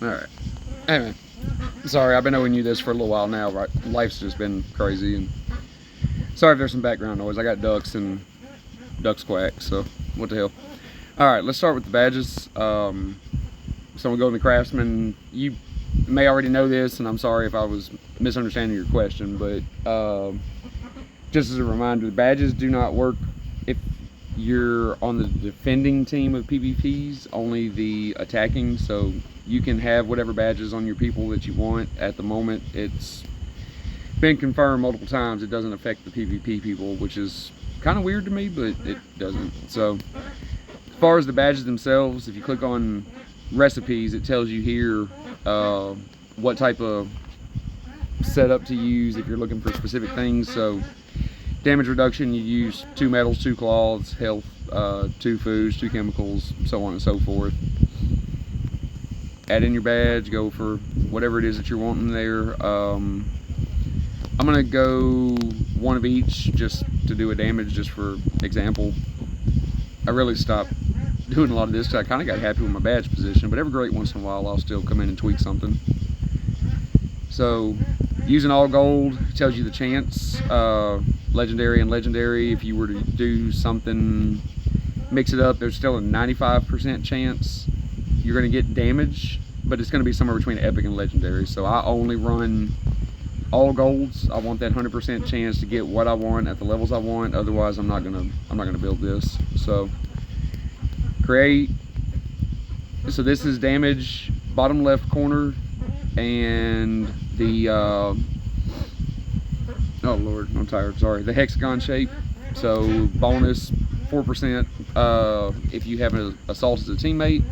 Alright. Anyway, sorry, I've been owing you this for a little while now, right? Life's just been crazy, and sorry if there's some background noise. I got ducks and ducks quack, so what the hell. Alright, let's start with the badges. So we'll go to the Craftsman. You may already know this, and I'm sorry if I was misunderstanding your question, but just as a reminder, the badges do not work if you're on the defending team of PvPs, only the attacking. So you can have whatever badges on your people that you want. At the moment, it's been confirmed multiple times it doesn't affect the PvP people, which is kind of weird to me, but it doesn't. So as far as the badges themselves, if you click on recipes, it tells you here what type of setup to use if you're looking for specific things. So damage reduction, you use 2 metals, 2 cloths, health, 2 foods, 2 chemicals, so on and so forth. Add in your badge, go for whatever it is that you're wanting there. I'm gonna go one of each just to do a damage, just for example. I really stopped doing a lot of this because I kind of got happy with my badge position, but every great once in a while I'll still come in and tweak something. So using all gold tells you the chance, legendary and legendary. If you were to do something, mix it up, there's still a 95% chance you're going to get damage, but it's going to be somewhere between epic and legendary. So I only run all golds. I want that 100% chance to get what I want at the levels I want. Otherwise, I'm not gonna build this. So create. So this is damage, bottom left corner, and the oh lord, I'm tired. Sorry, the hexagon shape. So bonus 4% if you have an assault as a teammate.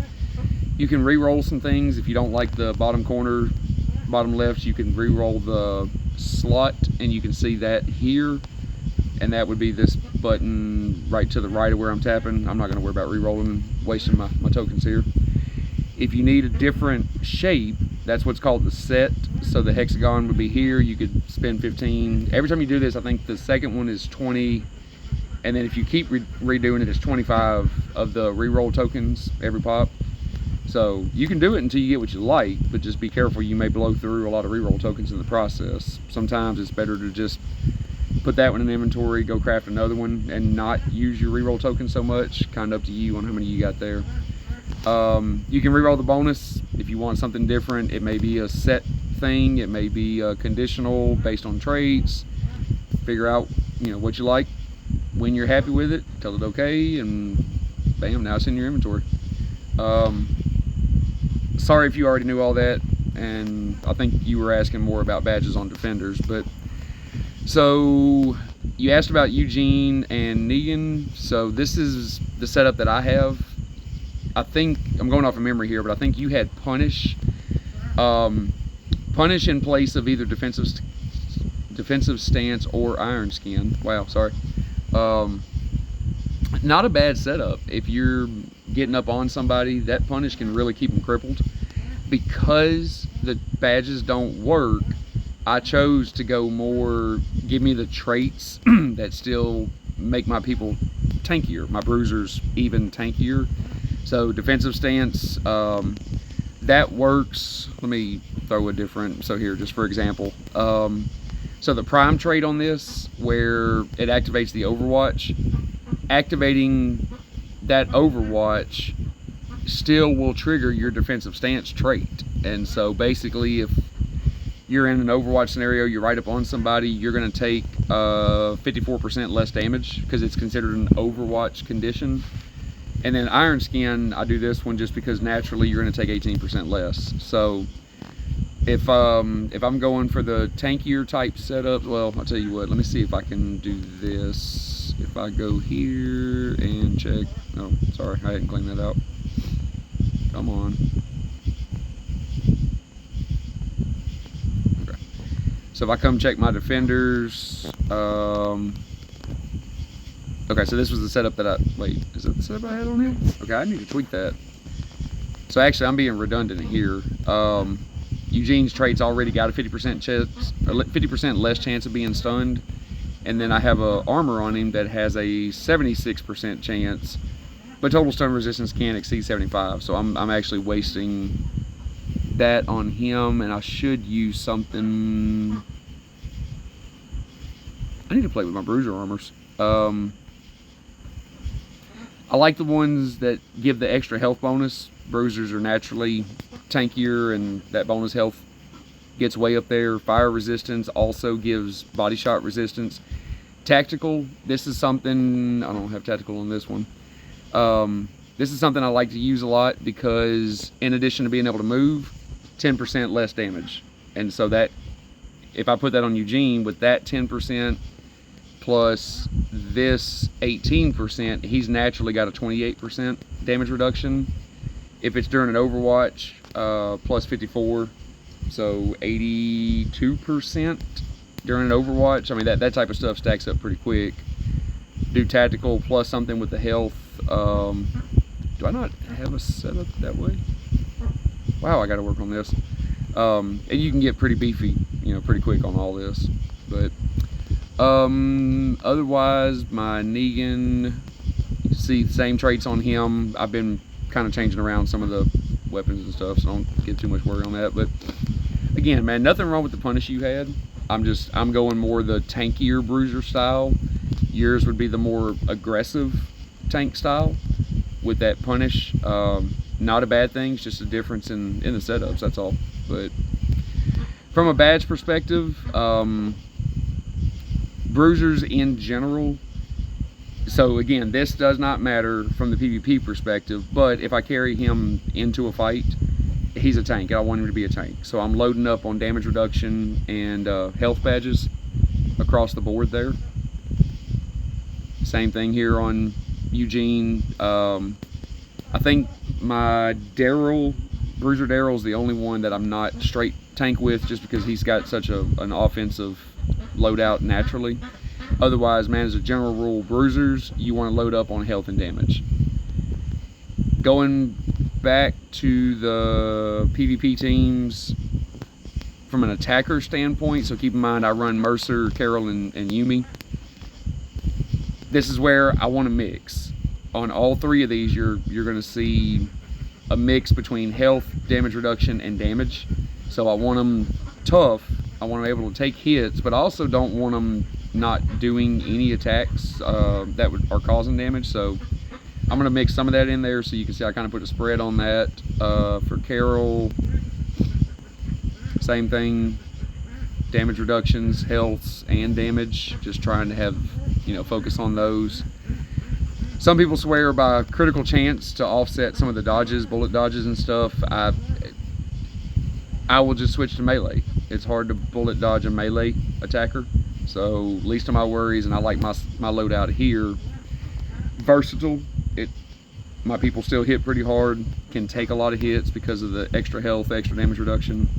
You can re-roll some things if you don't like the bottom corner, bottom left. You can re-roll the slot, and you can see that here, and that would be this button right to the right of where I'm tapping. I'm not going to worry about re-rolling and wasting my tokens here. If you need a different shape, that's what's called the set. So the hexagon would be here. You could spend 15 every time you do this. I think the second one is 20, and then if you keep redoing it, it's 25 of the re-roll tokens every pop. So you can do it until you get what you like, but just be careful. You may blow through a lot of reroll tokens in the process. Sometimes it's better to just put that one in inventory, go craft another one, and not use your reroll tokens so much. Kind of up to you on how many you got there. You can reroll the bonus if you want something different. It may be a set thing, it may be a conditional based on traits. Figure out, what you like. When you're happy with it, tell it okay, and bam, now it's in your inventory. Sorry if you already knew all that, and I think you were asking more about badges on defenders, but so you asked about Eugene and Negan. So this is the setup that I have. I think I'm going off of memory here, but I think you had Punish in place of either defensive stance or Iron Skin. Wow, sorry. Not a bad setup. If you're getting up on somebody, that Punish can really keep them crippled. Because the badges don't work, I chose to go more, give me the traits that still make my people tankier, my bruisers even tankier. So defensive stance, that works. Let me throw a different, so here, just for example. So the prime trait on this, where it activates the Overwatch, activating that Overwatch still will trigger your defensive stance trait. And so basically, if you're in an Overwatch scenario, you're right up on somebody, you're going to take 54% less damage because it's considered an Overwatch condition. And then Iron Skin, I do this one just because naturally you're going to take 18% less. So if I'm going for the tankier type setup, well, I'll tell you what, let me see if I can do this. If I go here and check, oh, sorry, I hadn't cleaned that out. Come on. Okay. So if I come check my defenders, okay, so this was the setup that wait, is that the setup I had on here? Okay, I need to tweak that. So actually, I'm being redundant here. Eugene's trait's already got a 50% chance, 50% less chance of being stunned. And then I have a armor on him that has a 76% chance, but total stun resistance can't exceed 75. So I'm actually wasting that on him, and I should use something. I need to play with my bruiser armors. I like the ones that give the extra health bonus. Bruisers are naturally tankier, and that bonus health gets way up there. Fire resistance also gives body shot resistance. Tactical, this is something, I don't have tactical on this one. This is something I like to use a lot because in addition to being able to move, 10% less damage. And so that, if I put that on Eugene with that 10% plus this 18%, he's naturally got a 28% damage reduction. If it's during an Overwatch, plus 54, so 82% during an Overwatch. I mean, that type of stuff stacks up pretty quick. Do tactical plus something with the health. Do I not have a setup that way? Wow, I got to work on this. And you can get pretty beefy, you know, pretty quick on all this. But otherwise, my Negan, you see the same traits on him. I've been kind of changing around some of the weapons and stuff, so don't get too much worry on that. But again, man, nothing wrong with the punish you had. I'm going more the tankier bruiser style. Yours would be the more aggressive tank style with that punish. Not a bad thing, it's just a difference in the setups, that's all. But from a badge perspective, bruisers in general, so again, this does not matter from the PvP perspective, but if I carry him into a fight, he's a tank and I want him to be a tank. So I'm loading up on damage reduction and health badges across the board there. Same thing here on Eugene. I think my Daryl, Bruiser Daryl, is the only one that I'm not straight tank with, just because he's got such an offensive loadout naturally. Otherwise, man, as a general rule, bruisers, you want to load up on health and damage. Going back to the PvP teams from an attacker standpoint, so keep in mind I run Mercer, Carol, and Yuumi. This is where I want to mix. On all three of these, you're going to see a mix between health, damage reduction, and damage. So I want them tough. I want them able to take hits, but I also don't want them not doing any attacks that are causing damage. So I'm going to mix some of that in there so you can see I kind of put a spread on that. For Carol, same thing. Damage reductions, healths, and damage. Just trying to have, you know, focus on those. Some people swear by critical chance to offset some of the dodges, bullet dodges and stuff. I will just switch to melee. It's hard to bullet dodge a melee attacker. So least of my worries, and I like my loadout here. Versatile. My people still hit pretty hard, can take a lot of hits because of the extra health, extra damage reduction,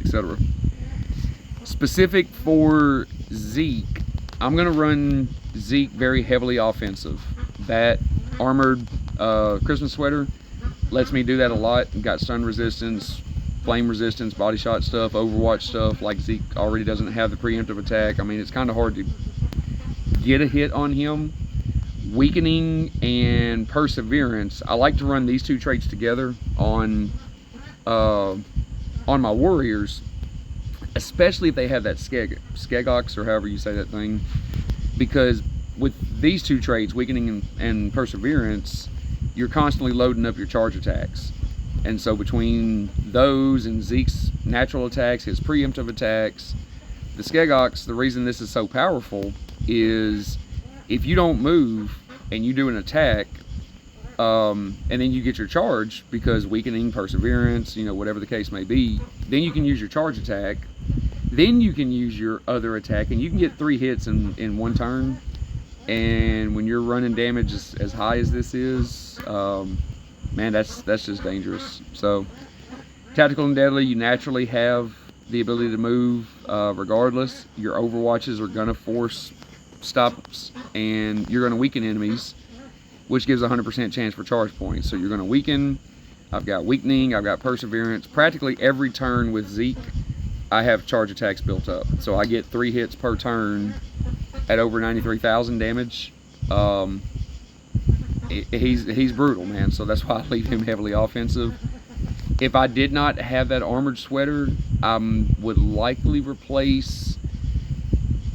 etc. Specific for Zeke, I'm gonna run Zeke very heavily offensive. That armored Christmas sweater lets me do that a lot. Got stun resistance, flame resistance, body shot stuff, Overwatch stuff. Like Zeke already doesn't have the preemptive attack. I mean, it's kind of hard to get a hit on him. Weakening and perseverance, I like to run these two traits together on my warriors, especially if they have that Skegox, or however you say that thing, because with these two traits, weakening and perseverance, you're constantly loading up your charge attacks. And so between those and Zeke's natural attacks, his preemptive attacks, the Skegox, the reason this is so powerful is if you don't move and you do an attack, and then you get your charge, because weakening, perseverance, you know, whatever the case may be, then you can use your charge attack, then you can use your other attack, and you can get 3 hits in one turn. And when you're running damage as high as this is, man, that's just dangerous. So tactical and deadly, you naturally have the ability to move regardless. Your Overwatches are gonna force stops, and you're gonna weaken enemies, which gives a 100% chance for charge points. So you're gonna weaken. I've got weakening, I've got perseverance. Practically every turn with Zeke, I have charge attacks built up. So I get 3 hits per turn at over 93,000 damage. He's brutal, man. So that's why I leave him heavily offensive. If I did not have that armored sweater, I would likely replace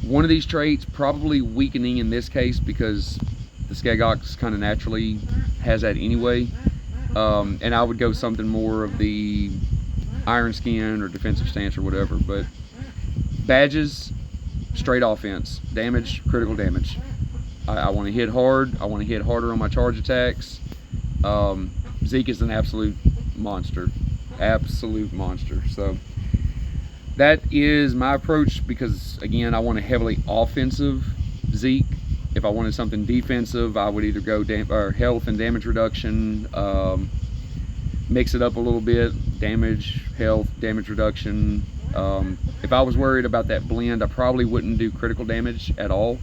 one of these traits, probably weakening in this case because the Skeg Ox kind of naturally has that anyway. And I would go something more of the iron skin or defensive stance or whatever. But badges, straight offense, damage, critical damage. I want to hit hard. I want to hit harder on my charge attacks. Zeke is an absolute monster. So that is my approach because, again, I want a heavily offensive Zeke. If I wanted something defensive, I would either go health and damage reduction, mix it up a little bit, damage, health, damage reduction. If I was worried about that blend, I probably wouldn't do critical damage at all.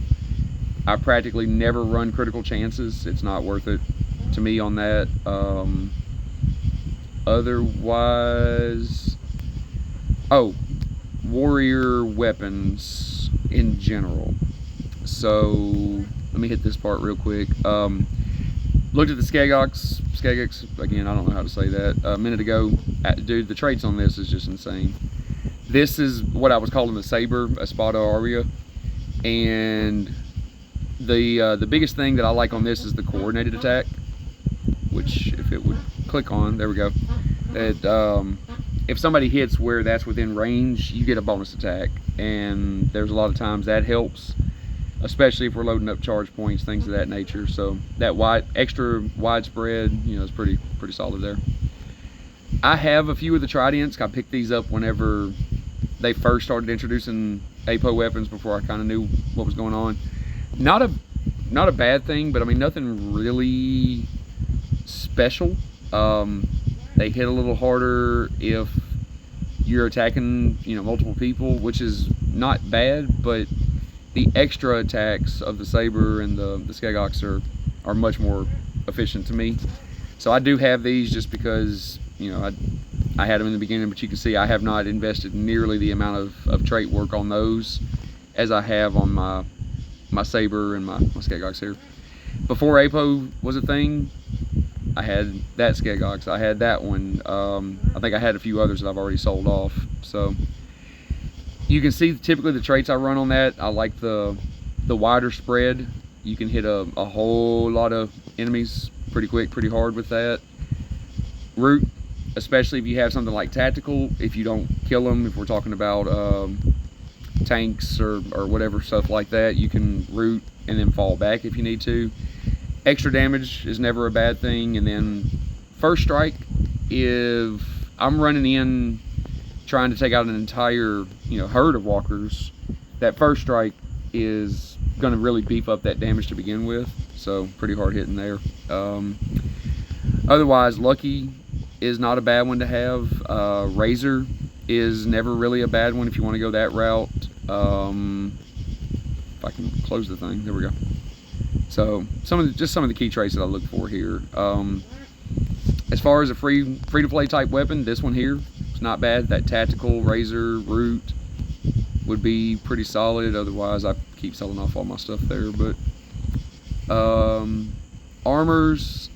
I practically never run critical chances. It's not worth it to me on that. Otherwise, warrior weapons in general. So let me hit this part real quick. Looked at the Skeg Ox again, I don't know how to say that, a minute ago. Dude, the traits on this is just insane. This is what I was calling the Saber, Espada Aurea, and the biggest thing that I like on this is the coordinated attack, which if it would click on, there we go. If somebody hits where that's within range, you get a bonus attack, and there's a lot of times that helps, especially if we're loading up charge points, things of that nature. So that extra widespread, is pretty solid there. I have a few of the Tridents. I picked these up whenever they first started introducing APO weapons, before I kind of knew what was going on. Not a bad thing, but I mean, nothing really special. They hit a little harder if you're attacking, multiple people, which is not bad, but the extra attacks of the Saber and the Skeg Ox are much more efficient to me. So I do have these just because, I had them in the beginning, but you can see I have not invested nearly the amount of trait work on those as I have on my Saber and my Skeg Ox here. Before APO was a thing, I had that Skeg Ox, I had that one. I think I had a few others that I've already sold off. So you can see typically the traits I run on that. I like the wider spread. You can hit a whole lot of enemies pretty quick, pretty hard with that. Root, especially if you have something like tactical, if you don't kill them, if we're talking about tanks or whatever stuff like that, you can root and then fall back if you need to. Extra damage is never a bad thing. And then first strike, if I'm running in trying to take out an entire herd of walkers, that first strike is going to really beef up that damage to begin with, so pretty hard hitting there. Otherwise, Lucky is not a bad one to have. Razor is never really a bad one if you want to go that route. If I can close the thing, there we go. So some of the key traits that I look for here. As far as a free to play type weapon, this one here is not bad. That tactical Razor Root would be pretty solid. Otherwise, I keep selling off all my stuff there. But armors,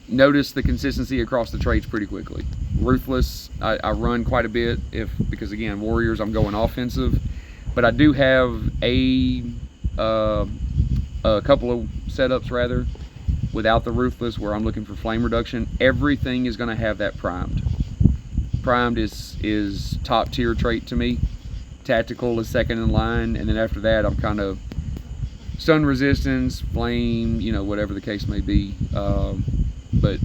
notice the consistency across the traits pretty quickly. Ruthless, I run quite a bit because again, warriors, I'm going offensive, but I do have a couple of setups rather without the ruthless where I'm looking for flame reduction. Everything is going to have that primed. Primed is top tier trait to me. Tactical is second in line, and then after that I'm kind of stun resistance, flame, whatever the case may be. But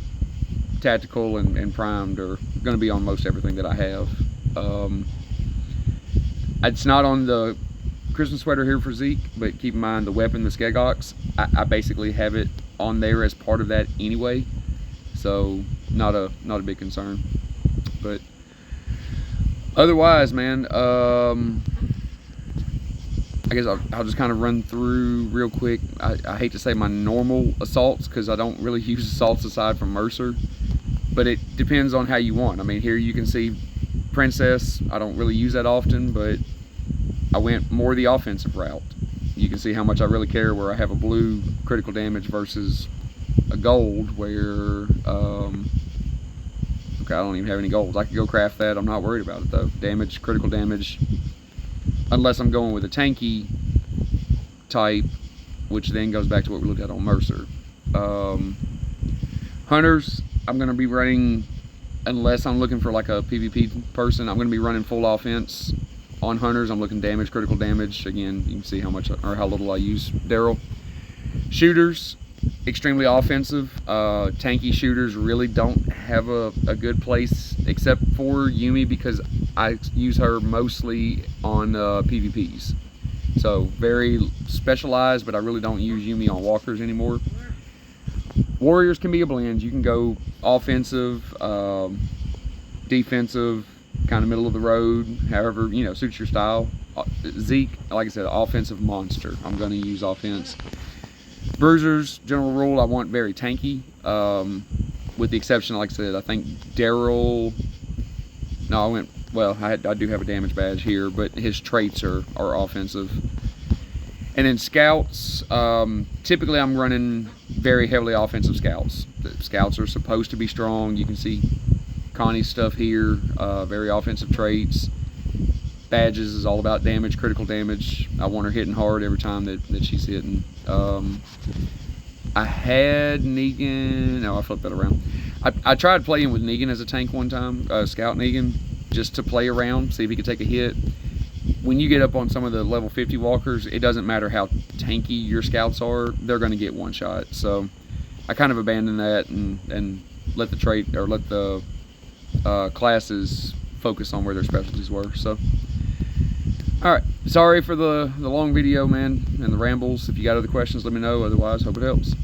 tactical and primed are going to be on most everything that I have. It's not on the Christmas sweater here for Zeke, but keep in mind the weapon, the Skeg Ox, I basically have it on there as part of that anyway, so not a big concern. But otherwise, man, I guess I'll just kind of run through real quick. I hate to say my normal assaults because I don't really use assaults aside from Mercer, but it depends on how you want. I mean, here you can see Princess. I don't really use that often, but I went more the offensive route. You can see how much I really care where I have a blue critical damage versus a gold where Okay, I don't even have any goals. I could go craft that. I'm not worried about it though. Damage, critical damage, unless I'm going with a tanky type, which then goes back to what we looked at on Mercer. Hunters, I'm going to be running, unless I'm looking for like a PvP person, I'm going to be running full offense on hunters. I'm looking damage, critical damage. Again, you can see how much or how little I use Daryl. Shooters, extremely offensive. Tanky shooters really don't have a good place except for Yuumi, because I use her mostly on PvPs. So very specialized, but I really don't use Yuumi on walkers anymore. Warriors can be a blend. You can go offensive, defensive, kind of middle of the road, however, you know, suits your style. Zeke, like I said, offensive monster. I'm going to use offense. Bruisers, general rule, I want very tanky, with the exception, like I said, I think Daryl, no, I do have a damage badge here, but his traits are offensive. And then scouts, typically I'm running very heavily offensive scouts. The scouts are supposed to be strong. You can see Connie's stuff here, very offensive traits. Badges is all about damage, critical damage. I want her hitting hard every time that she's hitting. I had Negan, no, I flipped that around. I tried playing with Negan as a tank one time, Scout Negan, just to play around, see if he could take a hit. When you get up on some of the level 50 walkers, it doesn't matter how tanky your scouts are, they're going to get one shot. So I kind of abandoned that and let the trait, or let the classes focus on where their specialties were. So, all right, sorry for the long video, man, and the rambles. If you got other questions, let me know. Otherwise, hope it helps.